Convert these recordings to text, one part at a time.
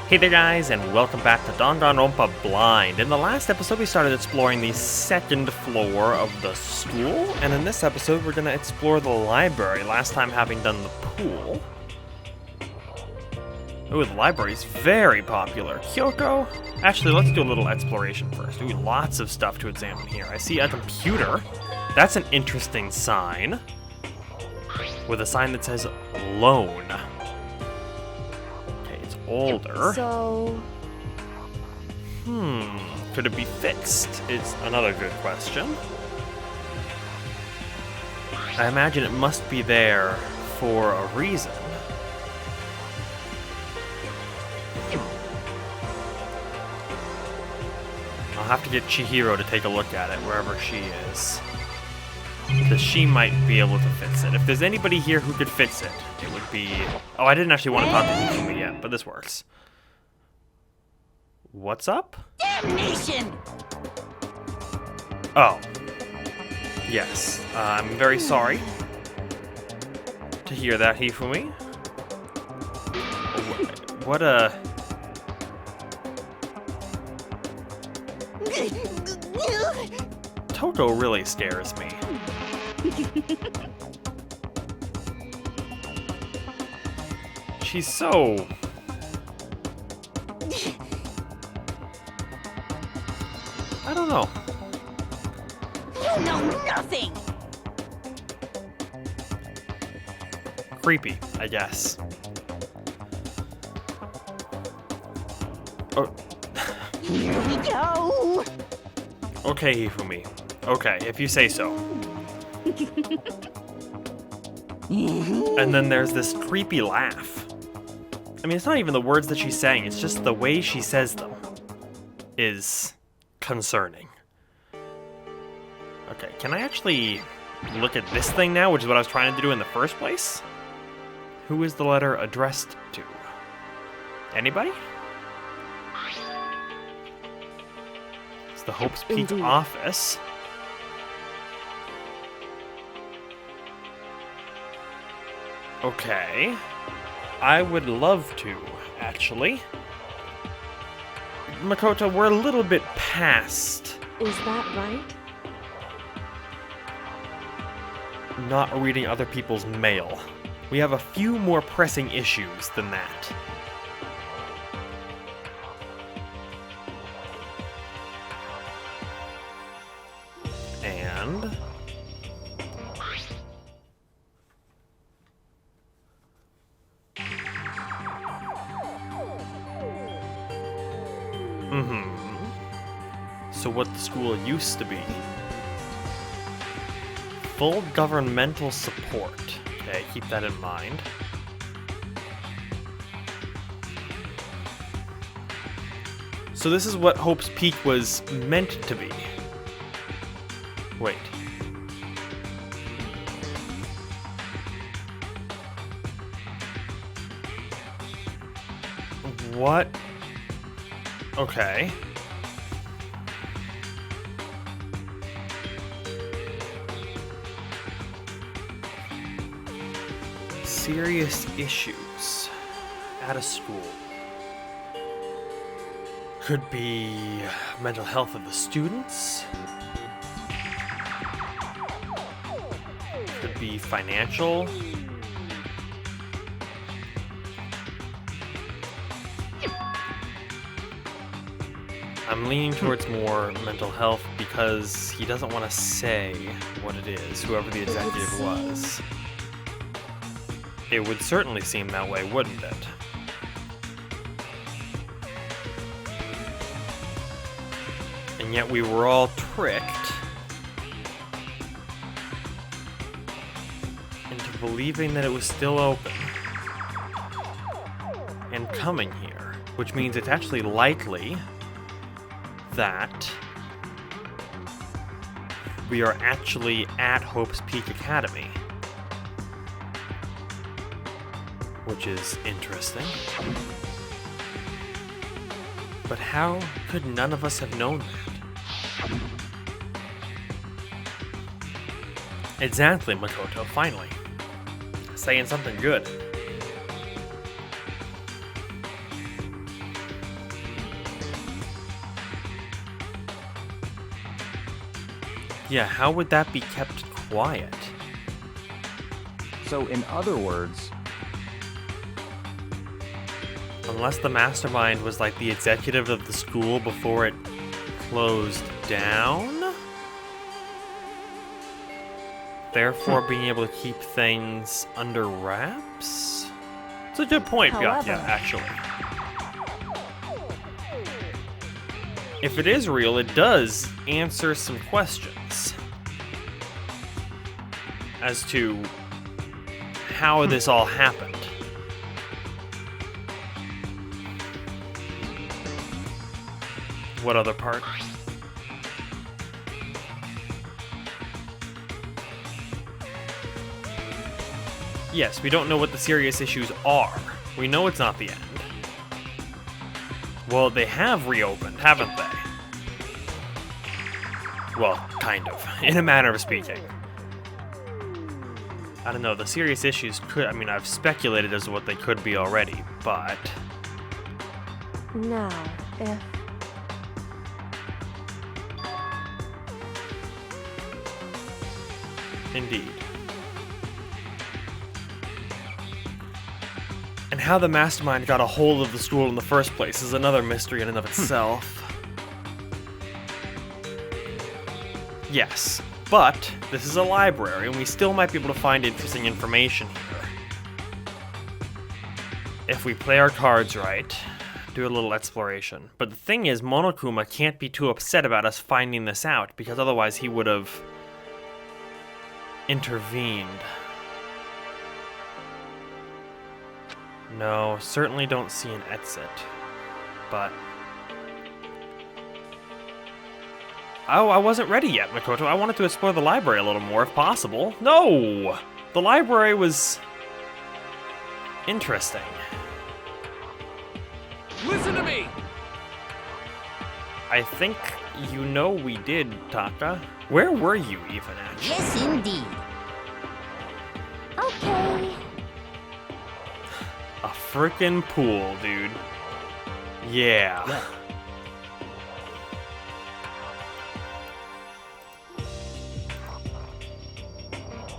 Hey there guys, and welcome back to Danganronpa Blind. In the last episode we started exploring the second floor of the school, and in this episode we're going to explore the library, last time having done the pool. Ooh, the library's very popular. Kyoko? Actually, let's do a little exploration first. Ooh, lots of stuff to examine here. I see a computer. That's an interesting sign. With a sign that says loan. Older. So... Could it be fixed? Is another good question. I imagine it must be there for a reason. I'll have to get Chihiro to take a look at it, wherever she is. Because she might be able to fix it. If there's anybody here who could fix it, it would be... Oh, I didn't actually want to talk to Hifumi yet, but this works. What's up? Damnation! Oh. Yes. I'm very sorry to hear that, Hifumi. What a... Toto really scares me. She's so... I don't know. You know nothing! Creepy, I guess. Oh. Here we go! Okay, Hifumi. Okay, if you say so. And then there's this creepy laugh. I mean, it's not even the words that she's saying, it's just the way she says them is concerning. Okay, can I actually look at this thing now, which is what I was trying to do in the first place? Who is the letter addressed to? Anybody? It's the Hope's Peak office. Okay. I would love to, actually. Makoto, we're a little bit past Is that right? not reading other people's mail. We have a few more pressing issues than that. And... So what the school used to be. Full governmental support. Okay, keep that in mind. So this is what Hope's Peak was meant to be. Wait. What? Okay. Serious issues at a school. Could be mental health of the students. Could be financial. I'm leaning towards more mental health because he doesn't want to say what it is, whoever the executive was. It would certainly seem that way, wouldn't it? And yet we were all tricked into believing that it was still open and coming here, which means it's actually likely that we are actually at Hope's Peak Academy. Which is interesting. But how could none of us have known that? Exactly, Makoto, finally. Saying something good. Yeah, how would that be kept quiet? So, in other words, Unless the mastermind was like the executive of the school before it closed down? Therefore being able to keep things under wraps? It's a good point, However- Byakuya, actually. If it is real, it does answer some questions as to how this all happened. What other part? Yes, we don't know what the serious issues are. We know it's not the end. Well, they have reopened, haven't they? Well, kind of, in a manner of speaking. I don't know, the serious issues could, I mean, I've speculated as to what they could be already, but... Now, if Indeed. And how the mastermind got a hold of the school in the first place is another mystery in and of itself. Yes, but this is a library, and we still might be able to find interesting information here. If we play our cards right, do a little exploration. But the thing is, Monokuma can't be too upset about us finding this out, because otherwise he would have intervened. No, certainly don't see an exit. But... oh, I wasn't ready yet, Makoto. I wanted to explore the library a little more, if possible. No! The library was... interesting. listen to me! I think you know we did, Taka. Where were you even, actually? Yes, indeed. okay. A frickin' pool, dude. Yeah.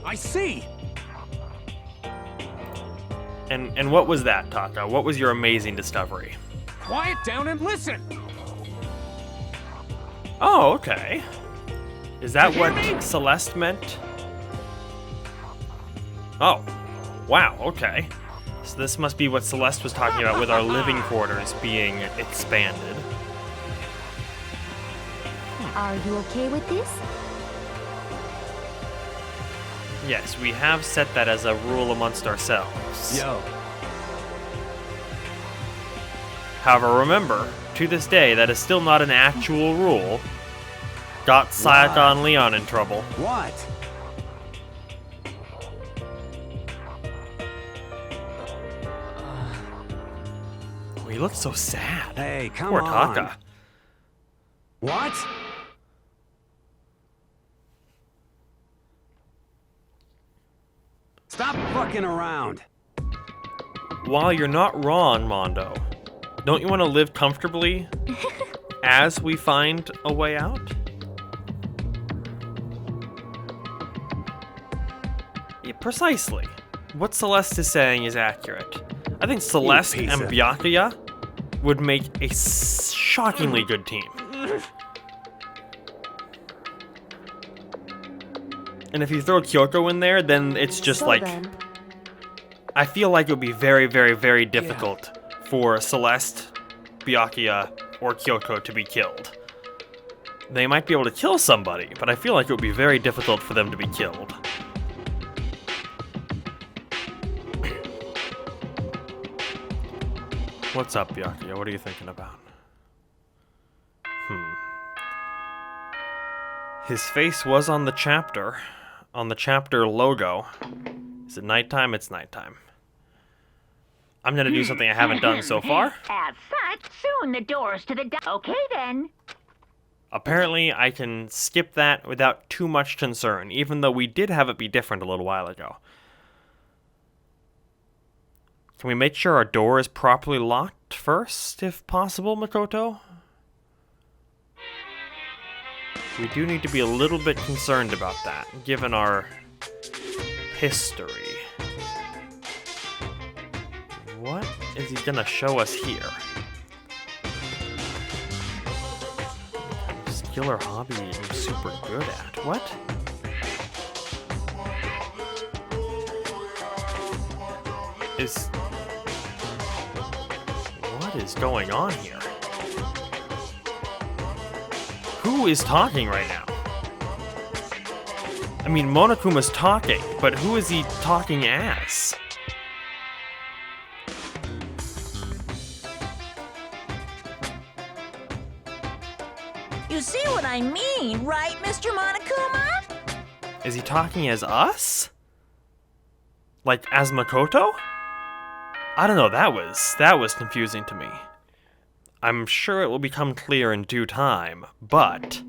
I see! And what was that, Taka? What was your amazing discovery? Quiet down and listen! Oh, okay. Is that You hear what me? Celeste meant? Oh. Wow, okay. So this must be what Celeste was talking about with our living quarters being expanded. Are you okay with this? Yes, we have set that as a rule amongst ourselves. Yo. However, remember, to this day, that is still not an actual rule. Got Sayaka Leon in trouble. What? Oh, he looks so sad. Hey, come Poor on. Taka. What? Stop fucking around. While you're not wrong, Mondo, don't you want to live comfortably as we find a way out? Yeah, precisely. What Celeste is saying is accurate. I think Celeste piece and of- Byakuya would make a shockingly good team. And if you throw Kyoko in there, then it's just So like... then, I feel like it would be very, very, very difficult for Celeste, Byakuya, or Kyoko to be killed. They might be able to kill somebody, but I feel like it would be very difficult for them to be killed. What's up, Byakuya? What are you thinking about? His face was on the chapter logo. Is it nighttime? It's nighttime. I'm gonna do something I haven't done so far. As such, soon the doors to the okay then. Apparently, I can skip that without too much concern, even though we did have it be different a little while ago. Can we make sure our door is properly locked first, if possible, Makoto? We do need to be a little bit concerned about that, given our history. What is he gonna show us here? What kind of skill or hobby I'm super good at? What? What is going on here? Who is talking right now? I mean, Monokuma's talking, but who is he talking as? You see what I mean, right, Mr. Monokuma? Is he talking as us? Like as Makoto? I don't know, that was confusing to me. I'm sure it will become clear in due time, but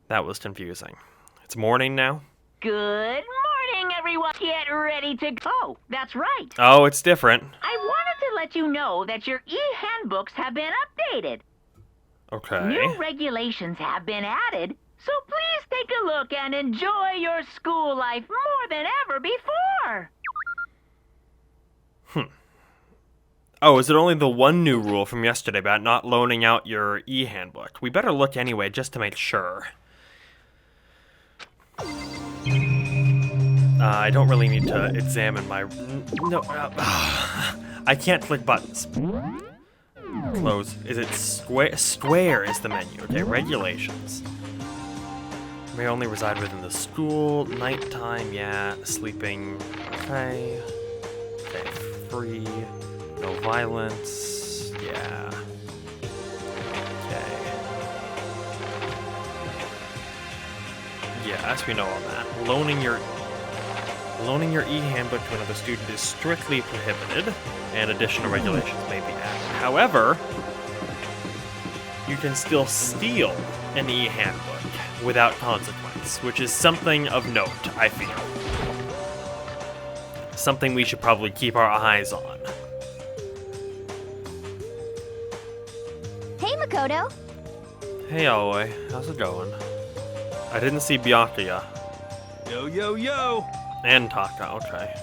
that was confusing. It's morning now? Good morning, everyone. Get ready to go. Oh, that's right. Oh, it's different. I wanted to let you know that your e-handbooks have been updated. Okay. New regulations have been added, so please take a look and enjoy your school life more than ever before. Oh, is it only the one new rule from yesterday about not loaning out your e-handbook? We better look anyway, just to make sure. I don't really need to examine my... No, I can't click buttons. Close. Is it square? Square is the menu. Okay, regulations. May only reside within the school. Nighttime, yeah. Sleeping, okay. Okay, free. No violence. Yeah. Okay. Yes, we know all that. Loaning your e-handbook to another student is strictly prohibited, and additional regulations may be added. However, you can still steal an e-handbook without consequence, which is something of note, I feel. Something we should probably keep our eyes on. Hey, Makoto. Hey, Aoi. How's it going? I didn't see Byakuya. Yo, yo, yo! And Taka, okay.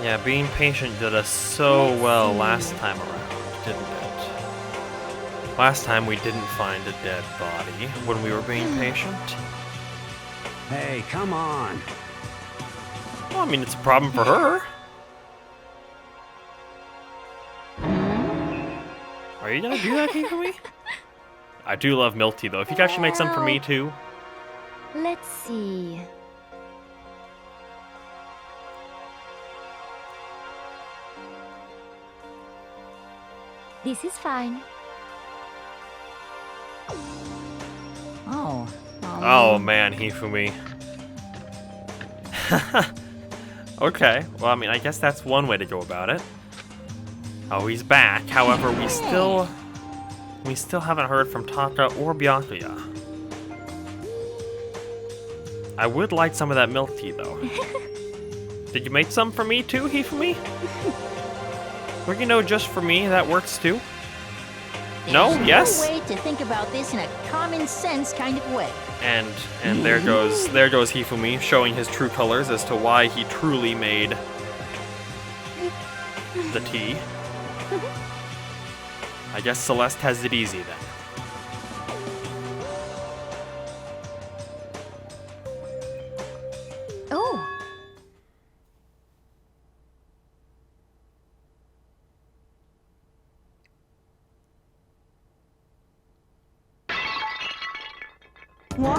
Yeah, being patient did us so well last time around, didn't it? Last time we didn't find a dead body when we were being patient. Hey, come on. Well, I mean, it's a problem for her. Are you gonna do that tea for me? I do love milk tea, though. If you could actually make some for me, too. Let's see. This is fine. Oh, man, Hifumi. Okay, well, I mean, I guess that's one way to go about it. Oh, he's back. However, we still haven't heard from Taka or Byakuya. I would like some of that milk tea, though. Did you make some for me, too, Hifumi? Or, you know, just for me, that works, too? No? Yes? There's no way to think about this in a common sense kind of way. And there goes Hifumi showing his true colors as to why he truly made the tea. I guess Celeste has it easy then. Oh. What?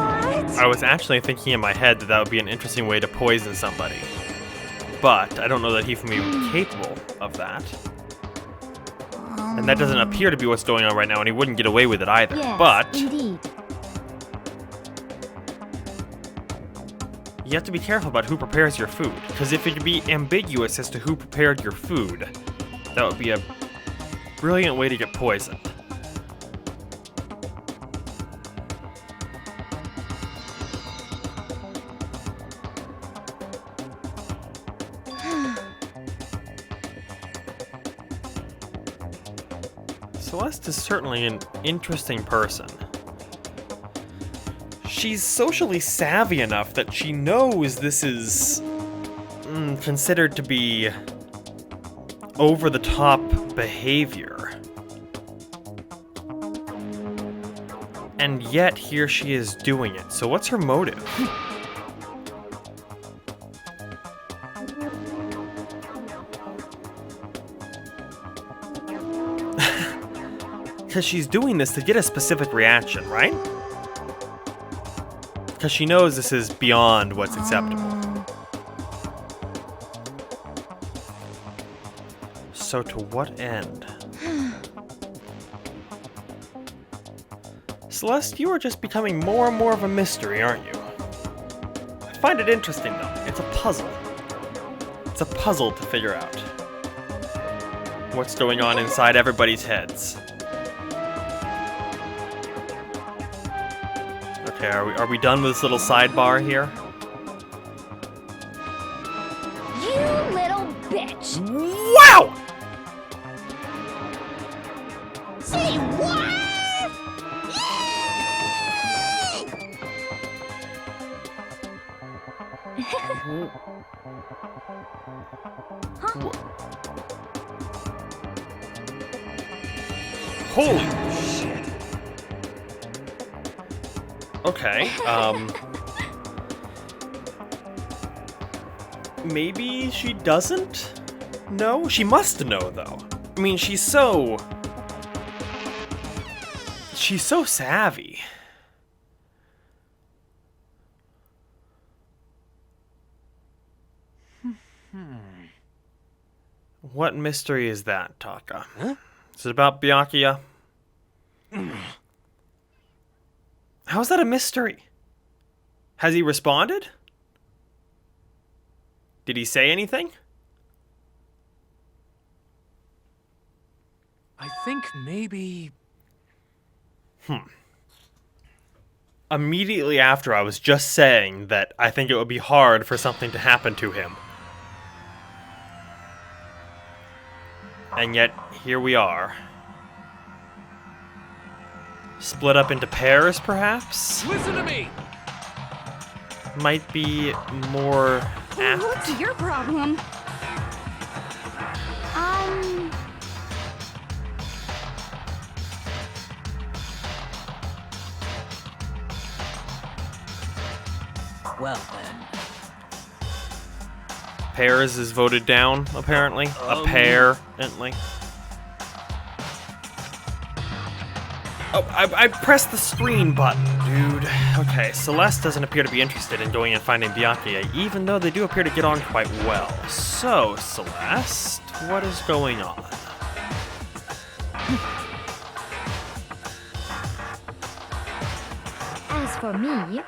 I was actually thinking in my head that would be an interesting way to poison somebody. But I don't know that Hifumi would be capable of that. And that doesn't appear to be what's going on right now, and he wouldn't get away with it either. Yes, But indeed. you have to be careful about who prepares your food, because if it could be ambiguous as to who prepared your food, that would be a brilliant way to get poisoned. Celeste is certainly an interesting person. She's socially savvy enough that she knows this is considered to be over-the-top behavior. And yet, here she is doing it. So what's her motive? Because she's doing this to get a specific reaction, right? Because she knows this is beyond what's acceptable. So to what end? Celeste, you are just becoming more and more of a mystery, aren't you? I find it interesting, though. It's a puzzle. It's a puzzle to figure out what's going on inside everybody's heads. Okay, are we done with this little sidebar here? You little bitch! Wow! Say what? Holy shit. Okay, maybe she doesn't know? She must know, though. I mean, she's so savvy. What mystery is that, Taka? Huh? Is it about Byakuya? How's that a mystery? Has he responded? Did he say anything? I think maybe... Immediately after, I was just saying that I think it would be hard for something to happen to him. And yet, here we are. Split up into pairs, perhaps? Listen to me! Might be more apt. What's your problem? Well then. Pairs is voted down, apparently. Apparently. Oh, I pressed the screen button, dude. Okay, Celeste doesn't appear to be interested in going and finding Byakuya, even though they do appear to get on quite well. So, Celeste, what is going on? As for me...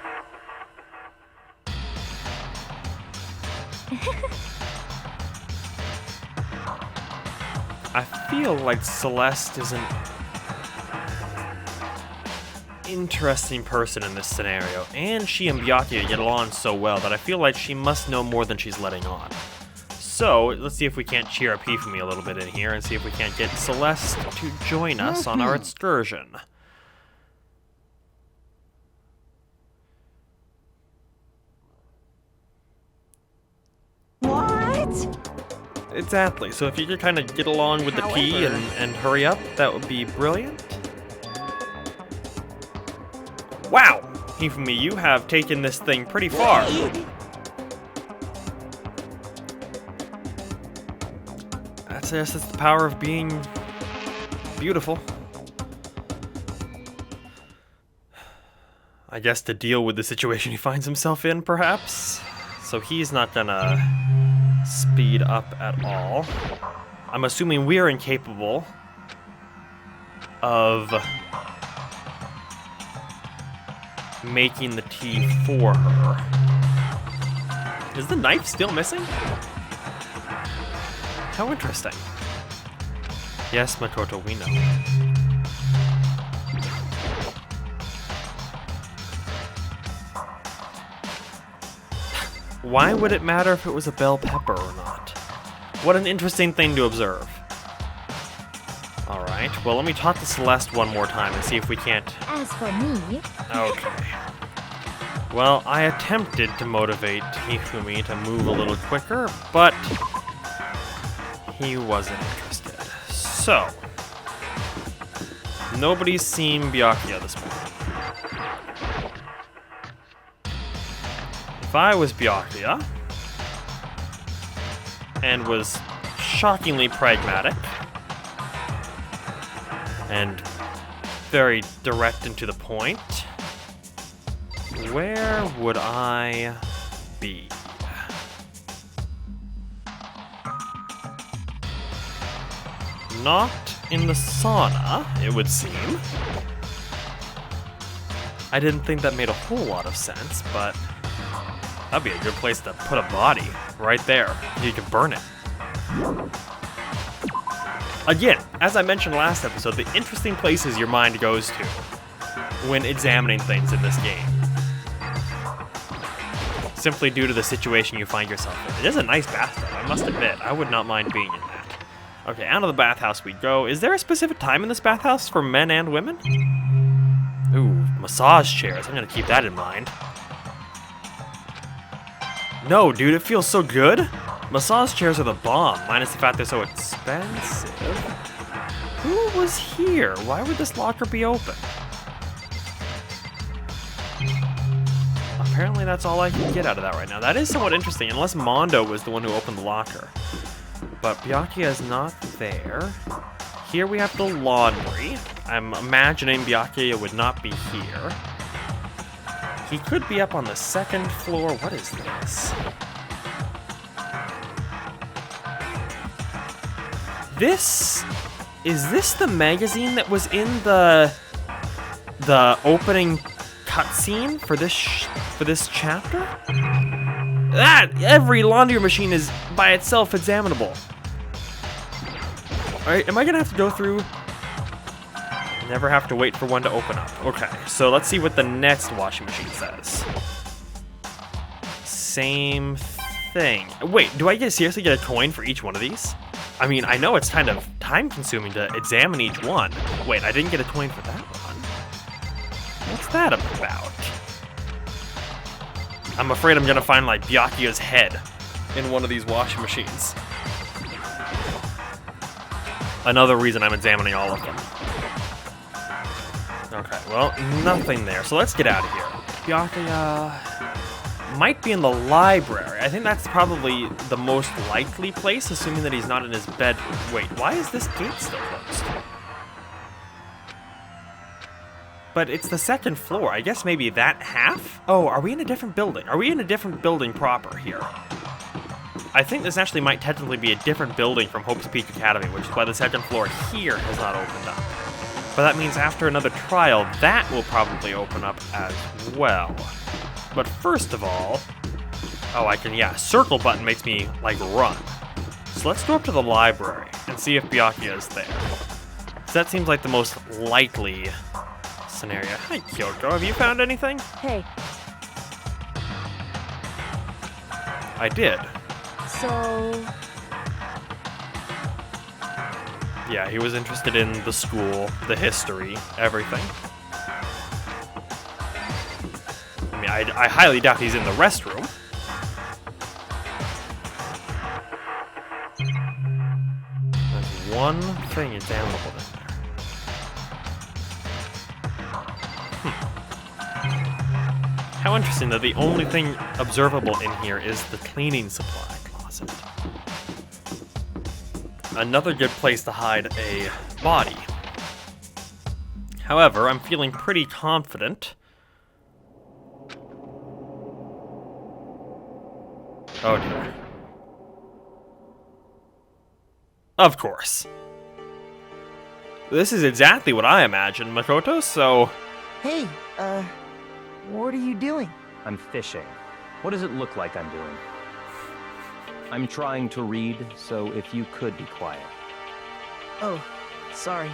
I feel like Celeste is an interesting person in this scenario, and she and Byakuya get along so well that I feel like she must know more than she's letting on. So, let's see if we can't cheer up Hifumi a little bit in here and see if we can't get Celeste to join us on our excursion. What? Exactly, so if you could kind of get along with the key and hurry up, that would be brilliant. Wow! Hifumi, you have taken this thing pretty far. That's the power of being beautiful. I guess to deal with the situation he finds himself in, perhaps? So he's not gonna speed up at all. I'm assuming we're incapable of making the tea for her. Is the knife still missing? How interesting. Yes, Makoto, we know. Why would it matter if it was a bell pepper or not? What an interesting thing to observe. Alright. Alright, well, let me talk to Celeste one more time and see if we can't... As for me, Okay. Well, I attempted to motivate Hifumi to move a little quicker, but he wasn't interested. So, nobody's seen Byakuya this morning. If I was Byakuya, and was shockingly pragmatic, and very direct and to the point, where would I be? Not in the sauna, it would seem. I didn't think that made a whole lot of sense, but that'd be a good place to put a body, right there. You could burn it. Again, as I mentioned last episode, the interesting places your mind goes to when examining things in this game. Simply due to the situation you find yourself in. It is a nice bathtub, I must admit. I would not mind being in that. Okay, out of the bathhouse we go. Is there a specific time in this bathhouse for men and women? Ooh, massage chairs. I'm gonna keep that in mind. No, dude, it feels so good. Massage chairs are the bomb, minus the fact they're so expensive. Who was here? Why would this locker be open? Apparently that's all I can get out of that right now. That is somewhat interesting, unless Mondo was the one who opened the locker. But Byakuya is not there. Here we have the laundry. I'm imagining Byakuya would not be here. He could be up on the second floor. What is this? Is this the magazine that was in the opening cutscene for this chapter? Every laundry machine is by itself examinable. Alright, am I gonna have to go through? Never have to wait for one to open up. Okay, so let's see what the next washing machine says. Same thing. Wait, do I seriously get a coin for each one of these? I mean, I know it's kind of time-consuming to examine each one. Wait, I didn't get a coin for that one. What's that about? I'm afraid I'm gonna find, like, Byakuya's head in one of these washing machines. Another reason I'm examining all of them. Okay, well, nothing there. So let's get out of here. Byakuya might be in the library. I think that's probably the most likely place, assuming that he's not in his bed. Wait, why is this gate still closed? But it's the second floor. I guess maybe that half? Oh, are we in a different building? Are we in a different building proper here? I think this actually might technically be a different building from Hope's Peak Academy, which is why the second floor here has not opened up. But that means after another trial, that will probably open up as well. But first of all... Oh, I can, yeah, circle button makes me, like, run. So let's go up to the library and see if Byakuya is there. So that seems like the most likely scenario. Hi, Kyoko, have you found anything? hey, I did. so Yeah, he was interested in the school, the history, everything. I mean, I highly doubt he's in the restroom. There's one thing examinable in there. How interesting that the only thing observable in here is the cleaning supply closet. Another good place to hide a body. However, I'm feeling pretty confident. Oh dear. Of course. This is exactly what I imagined, Makoto, so... Hey, what are you doing? I'm fishing. What does it look like I'm doing? I'm trying to read, so if you could be quiet. Oh, sorry.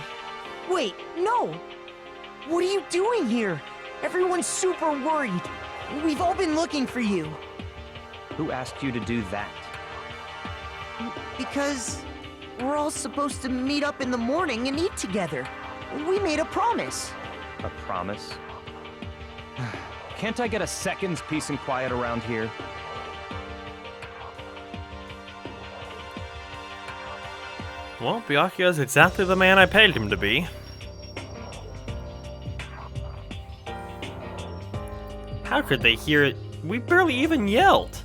Wait, no! What are you doing here? Everyone's super worried. We've all been looking for you. Who asked you to do that? Because we're all supposed to meet up in the morning and eat together. We made a promise. A promise? Can't I get a second's peace and quiet around here? Well, Byakuya's exactly the man I paid him to be. How could they hear it? We barely even yelled.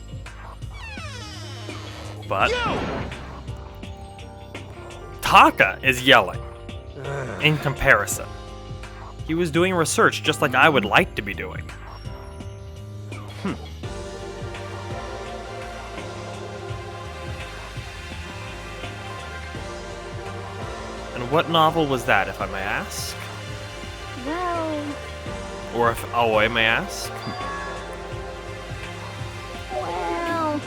But Taka is yelling in comparison. He was doing research just like I would like to be doing. And what novel was that, if I may ask? Well, Or if Aoi may ask? well,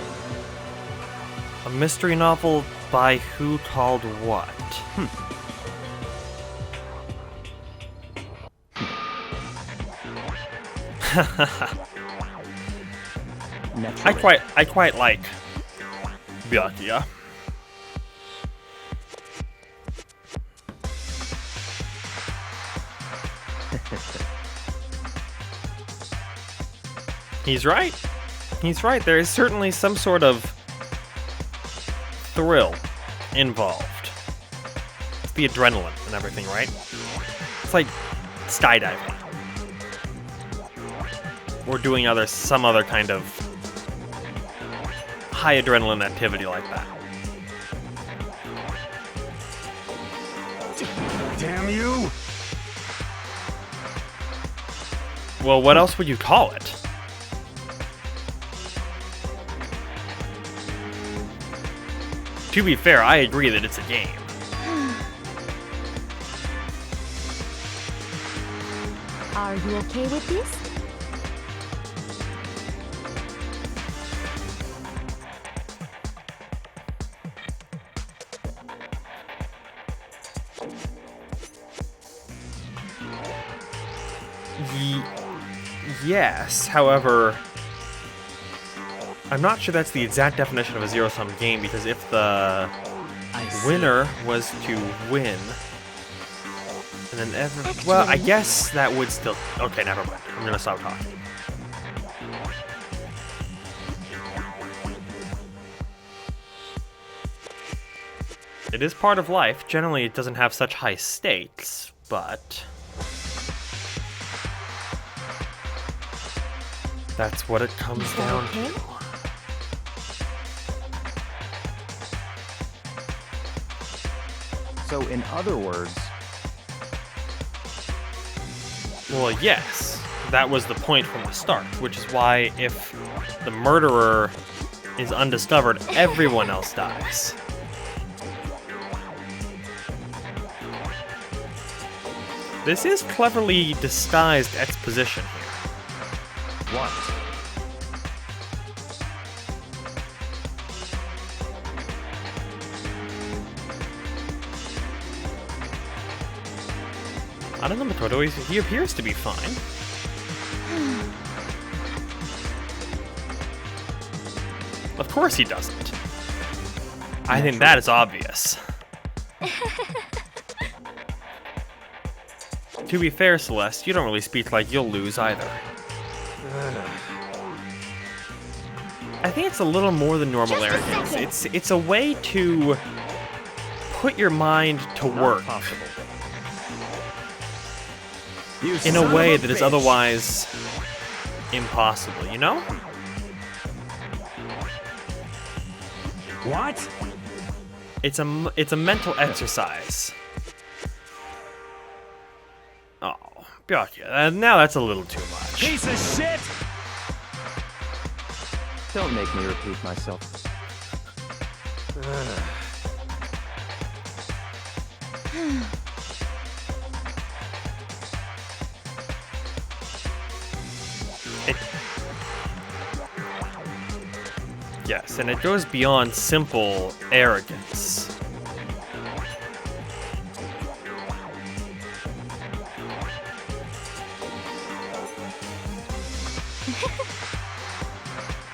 A mystery novel by who called what? I quite like Byakuya. He's right. He's right. There is certainly some sort of thrill involved. It's the adrenaline and everything, right? It's like skydiving. Or doing some other kind of high adrenaline activity like that. Damn you! Well, what else would you call it? To be fair, I agree that it's a game. are you okay with this? Yes, however, I'm not sure that's the exact definition of a zero-sum game, because if the winner was to win, and then well, I guess that would still... Okay, never mind. I'm gonna stop talking. It is part of life. Generally, it doesn't have such high stakes, but... that's what it comes down to. So, in other words... Well, yes. That was the point from the start, which is why if the murderer is undiscovered, everyone else dies. This is cleverly disguised exposition here. What? I don't know, Makoto, he appears to be fine. Of course he doesn't. I think that is obvious. To be fair, Celeste, you don't really speak like you'll lose either. I think it's a little more than normal arrogance. It's a way to put your mind to work in a way that is otherwise impossible, you know? What? It's a mental exercise. Oh, Byakuya, now that's a little too much. Piece of shit! Don't make me repeat myself. Yes, and it goes beyond simple arrogance.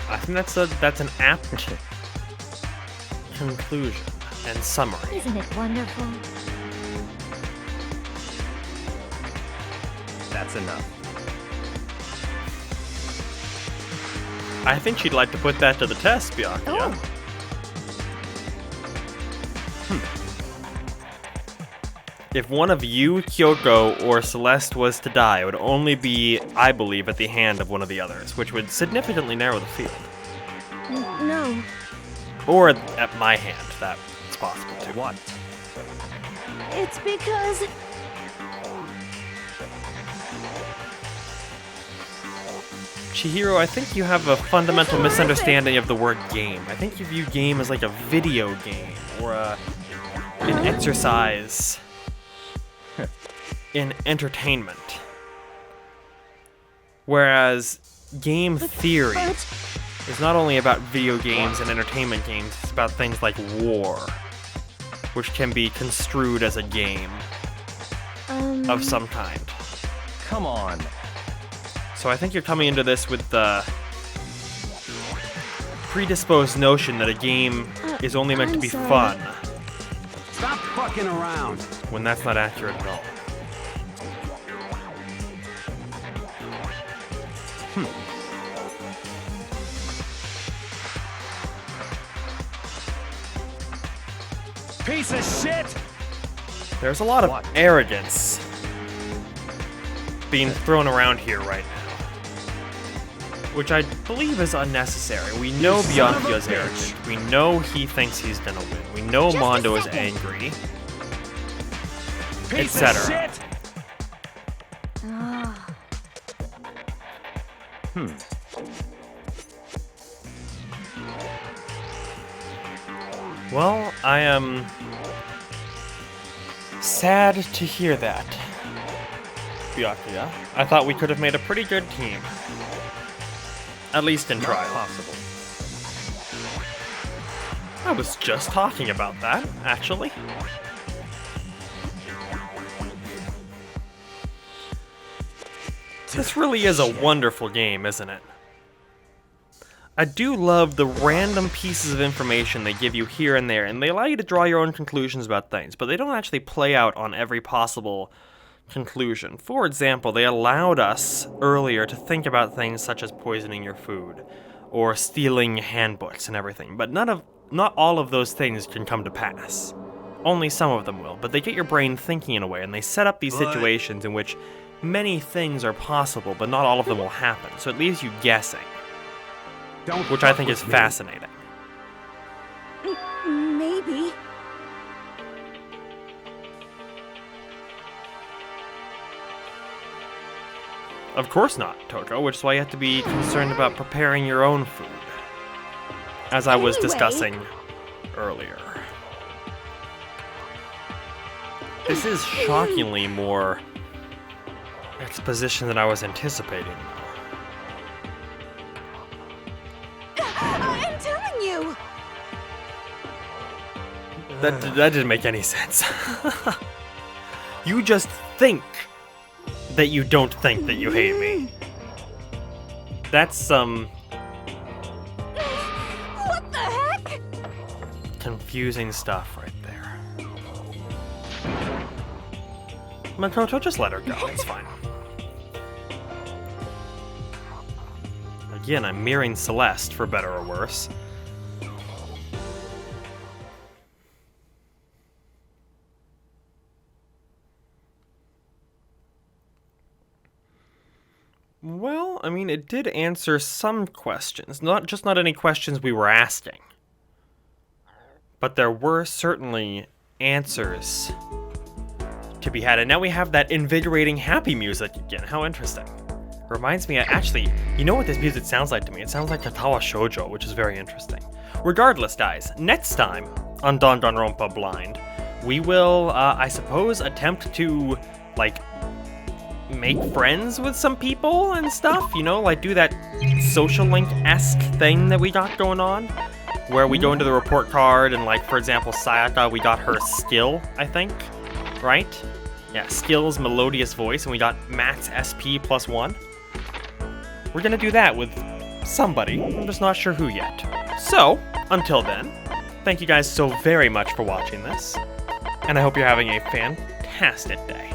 I think that's an apt conclusion. and summary. Isn't it wonderful? That's enough. I think she'd like to put that to the test, Byakuya. Oh. If one of you, Kyoko, or Celeste was to die, it would only be, I believe, at the hand of one of the others, which would significantly narrow the field. No. Or at my hand, that's possible too. What? It's because... Chihiro, I think you have a fundamental misunderstanding of the word game. I think you view game as like a video game, or an exercise in entertainment. Whereas game theory is not only about video games and entertainment games, it's about things like war, which can be construed as a game of some kind. Come on. So I think you're coming into this with the predisposed notion that a game is only meant to be fun, Stop fucking around. when that's not accurate at all. Piece of shit! There's a lot of What? arrogance being thrown around here right now, which I believe is unnecessary. We know You son of a Byakuya's bitch. arrogant. We know he thinks he's gonna win. We know Just a Mondo is second. angry, Piece of etc. shit! Well, I am sad to hear that, Byakuya. I thought we could have made a pretty good team. At least in Not trial. possible. I was just talking about that, actually. This really is a wonderful game, isn't it? I do love the random pieces of information they give you here and there, and they allow you to draw your own conclusions about things, but they don't actually play out on every possible conclusion. For example, they allowed us earlier to think about things such as poisoning your food, or stealing handbooks and everything, but not all of those things can come to pass. Only some of them will, but they get your brain thinking in a way, and they set up these situations in which many things are possible, but not all of them will happen, so it leaves you guessing, Don't which I fuck think is with me. fascinating. Maybe. Of course not, Toko, which is why you have to be concerned about preparing your own food, as I was Anyway. discussing earlier. This is shockingly more exposition than I was anticipating. I'm telling you. That didn't make any sense. You just think that you don't think that you hate me. That's some What the heck? confusing stuff right there. Makoto, just let her go, it's fine. Again, I'm mirroring Celeste, for better or worse. Well, I mean, it did answer some questions. Not any questions we were asking. But there were certainly answers to be had. And now we have that invigorating happy music again. How interesting. Reminds me, actually, you know what this music sounds like to me? It sounds like Katawa Shoujo, which is very interesting. Regardless, guys, next time on Danganronpa Blind, we will, I suppose, attempt to, like, make friends with some people and stuff, you know, like do that social link-esque thing that we got going on, where we go into the report card and, like, for example, Sayaka, we got her skill, I think, right? Yeah, skills, melodious voice, and we got max SP +1. We're gonna do that with somebody, I'm just not sure who yet. So, until then, thank you guys so very much for watching this, and I hope you're having a fantastic day.